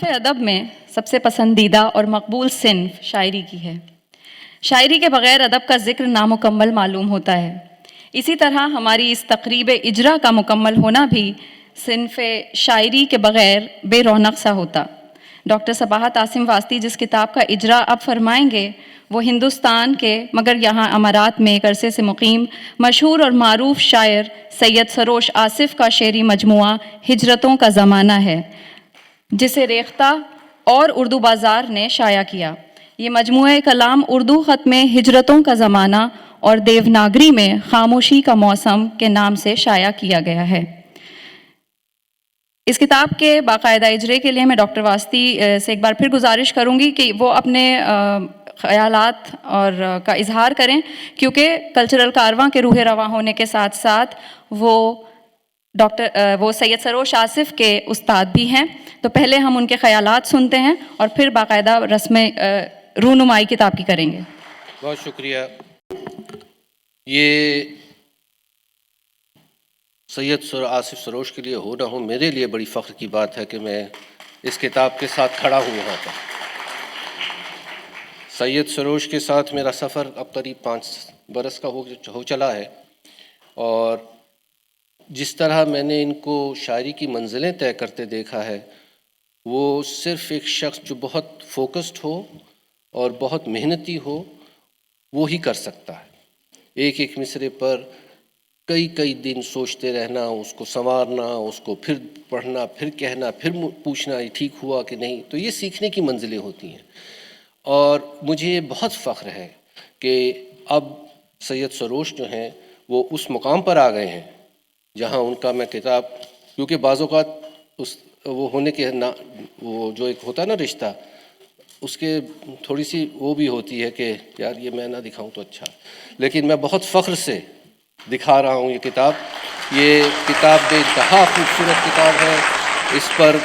असनाफ़ अदब में सबसे पसंदीदा और मकबूल सिन्फ शायरी की है। शायरी के बग़ैर अदब का ज़िक्र नामुकम्मल मालूम होता है। इसी तरह हमारी इस तक़रीब इजरा का मुकम्मल होना भी सिन्फ शायरी के बग़ैर बेरौनक सा होता। डॉक्टर सबाहत आसिम वास्ती जिस किताब का इजरा अब फरमाएंगे वो हिंदुस्तान के मगर यहाँ अमारात में एक अरसे से मुकीम मशहूर और मारूफ शायर सैयद सरोश आसिफ का शेरी मजमुआ हिजरतों का ज़माना है, जिसे रेख्ता और उर्दू बाज़ार ने शाया किया। ये मजमूआ कलाम उर्दू ख़त में हिजरतों का ज़माना और देवनागरी में खामोशी का मौसम के नाम से शाया किया गया है। इस किताब के बाकायदा इजरे के लिए मैं डॉक्टर वास्ती से एक बार फिर गुजारिश करूँगी कि वो अपने ख़यालात और का इजहार करें, क्योंकि कल्चरल कारवां के रूह रवां होने के साथ साथ वो सैयद सरोश आसिफ के उस्ताद भी हैं। तो पहले हम उनके ख़यालात सुनते हैं और फिर बाकायदा रस्म रूनुमाई किताब की करेंगे। बहुत शुक्रिया। ये सैयद आसिफ सरोश के लिए हो ना हो, मेरे लिए बड़ी फ़ख्र की बात है कि मैं इस किताब के साथ खड़ा हूँ यहाँ पर। सैयद सरोश के साथ मेरा सफ़र अब करीब 5 बरस का हो चला है, और जिस तरह मैंने इनको शायरी की मंजिलें तय करते देखा है, वो सिर्फ़ एक शख्स जो बहुत फोकस्ड हो और बहुत मेहनती हो वो ही कर सकता है। एक एक मिसरे पर कई दिन सोचते रहना, उसको संवारना, उसको फिर पढ़ना, फिर कहना, फिर पूछना ये ठीक हुआ कि नहीं, तो ये सीखने की मंजिलें होती हैं। और मुझे बहुत फ़ख्र है कि अब सैयद सरोश जो हैं वो उस मुकाम पर आ गए हैं जहाँ उनका मैं किताब, क्योंकि बाज़ औक़ात उस वो होने के ना, वो जो एक होता है ना रिश्ता, उसके थोड़ी सी वो भी होती है कि यार ये मैं ना दिखाऊं तो अच्छा, लेकिन मैं बहुत फ़ख्र से दिखा रहा हूँ ये किताब। ये किताब बेइंतहा खूबसूरत किताब है। इस पर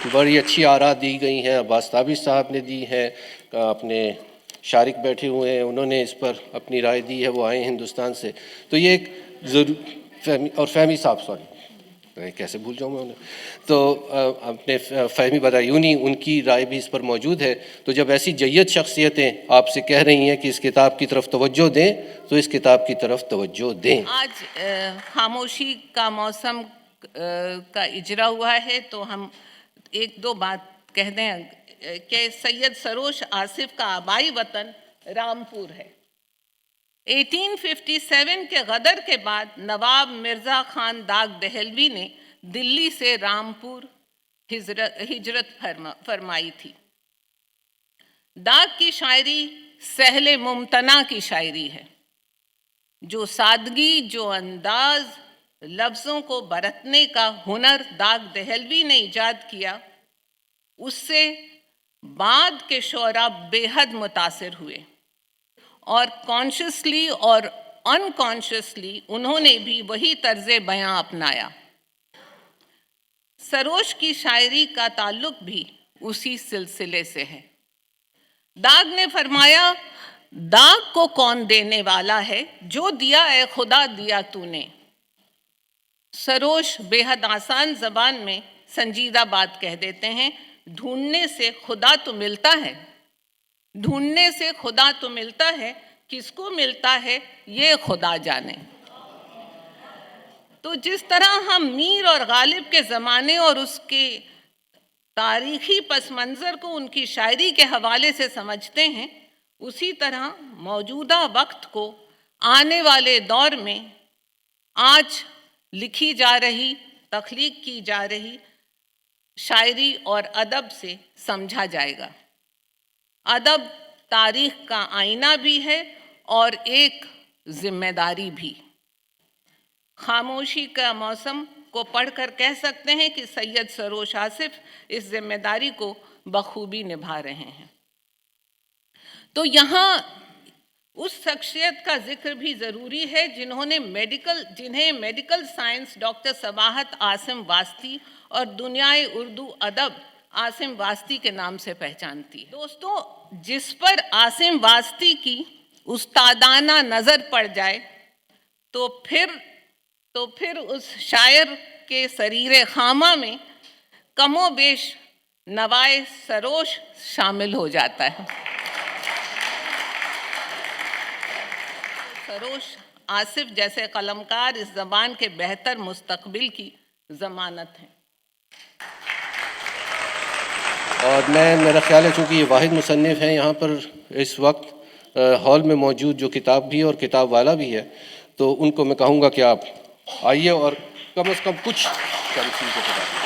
बड़ी अच्छी आरा दी गई हैं, अब्बास ताबिश साहब ने दी है, अपने शारिक बैठे हुए हैं, उन्होंने इस पर अपनी राय दी है, वो आए हैं हिंदुस्तान से। तो ये एक फ़हमी साहब, सॉरी कैसे भूल जाऊँ मैं उन्हें, तो अपने फ़हमी बदायूनी, उनकी राय भी इस पर मौजूद है। तो जब ऐसी जय्यद शख्सियतें आपसे कह रही हैं कि इस किताब की तरफ तवज्जो दें, तो इस किताब की तरफ तवज्जो दें। आज खामोशी का मौसम का इजरा हुआ है, तो हम एक दो बात कह दें कि सैयद सरोश आसिफ का आबाई वतन रामपुर है। 1857 के गदर के बाद नवाब मिर्ज़ा खान दाग दहलवी ने दिल्ली से रामपुर हिजरत फरमाई थी। दाग की शायरी सहले मुमतना की शायरी है, जो सादगी, जो अंदाज, लफ्ज़ों को बरतने का हुनर दाग दहलवी ने ईजाद किया, उससे बाद के शोरा बेहद मुतासिर हुए और कॉन्शियसली और अनकॉन्शियसली उन्होंने भी वही तर्ज़ बयां अपनाया। सरोश की शायरी का ताल्लुक भी उसी सिलसिले से है। दाग ने फरमाया, दाग को कौन देने वाला है, जो दिया ए खुदा दिया तूने। सरोश बेहद आसान ज़बान में संजीदा बात कह देते हैं, ढूंढने से खुदा तो मिलता है, ढूंढने से खुदा तो मिलता है, किसको मिलता है ये खुदा जाने। तो जिस तरह हम मीर और गालिब के ज़माने और उसके तारीख़ी पस मंज़र को उनकी शायरी के हवाले से समझते हैं, उसी तरह मौजूदा वक्त को आने वाले दौर में आज लिखी जा रही, तख्लीक की जा रही शायरी और अदब से समझा जाएगा। अदब तारीख़ का आईना भी है और एक ज़िम्मेदारी भी। खामोशी का मौसम को पढ़कर कह सकते हैं कि सैयद सरोश आसिफ इस ज़िम्मेदारी को बखूबी निभा रहे हैं। तो यहाँ उस शख्सियत का जिक्र भी ज़रूरी है जिन्हें medical science doctor Sabahat Asim Wasti और दुनियाए उर्दू अदब आसिम वास्ती के नाम से पहचानती है। दोस्तों, जिस पर आसिम वास्ती की उस्तादाना नज़र पड़ जाए तो फिर उस शायर के सरीरे खामा में कमो बेश नवाए सरोश शामिल हो जाता है। सरोश आसिफ जैसे कलमकार इस ज़बान के बेहतर मुस्तकबिल की ज़मानत हैं। और मेरा ख्याल है चूँकि ये वाहिद मुसन्निफ़ हैं यहाँ पर इस वक्त हॉल में मौजूद, जो किताब भी है और किताब वाला भी है, तो उनको मैं कहूँगा कि आप आइए और कम से कम कुछ चीज़ों के बारे में।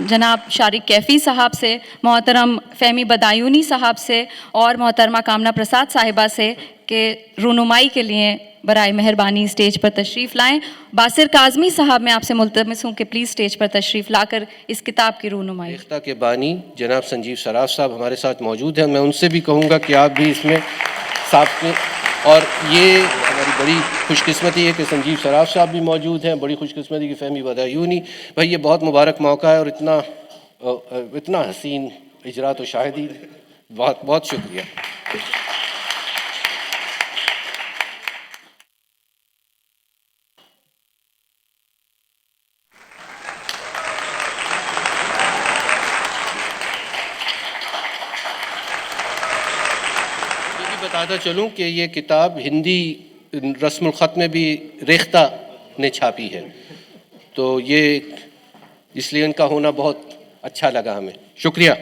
जनाब शारिक कैफ़ी साहब से, मोहतरम फ़हमी बदायूनी साहब से और मोहतरमा कामना प्रसाद साहिबा से कि रुनुमाई के लिए बराए मेहरबानी स्टेज पर तशरीफ़ लाएं। बासिर काज़मी साहब, मैं आपसे मुल्तमस हूँ कि प्लीज़ स्टेज पर तशरीफ़ लाकर इस किताब की रुनुमाई। रेख्ता के बानी जनाब संजीव सराफ साहब हमारे साथ मौजूद हैं। मैं उनसे भी कहूँगा कि आप भी इसमें साथ में, और ये हमारी बड़ी खुशकिस्मती है कि संजीव सराफ साहब भी मौजूद हैं, बड़ी खुशकिस्मती की फ़हमी बदायूनी। भाई ये बहुत मुबारक मौका है और इतना हसीन इजरा तो शायद ही। बहुत बहुत शुक्रिया। बताता चलूँ कि ये किताब हिंदी रस्मुल ख़त में भी रेख्ता ने छापी है, तो ये इसलिए इनका होना बहुत अच्छा लगा हमें। शुक्रिया।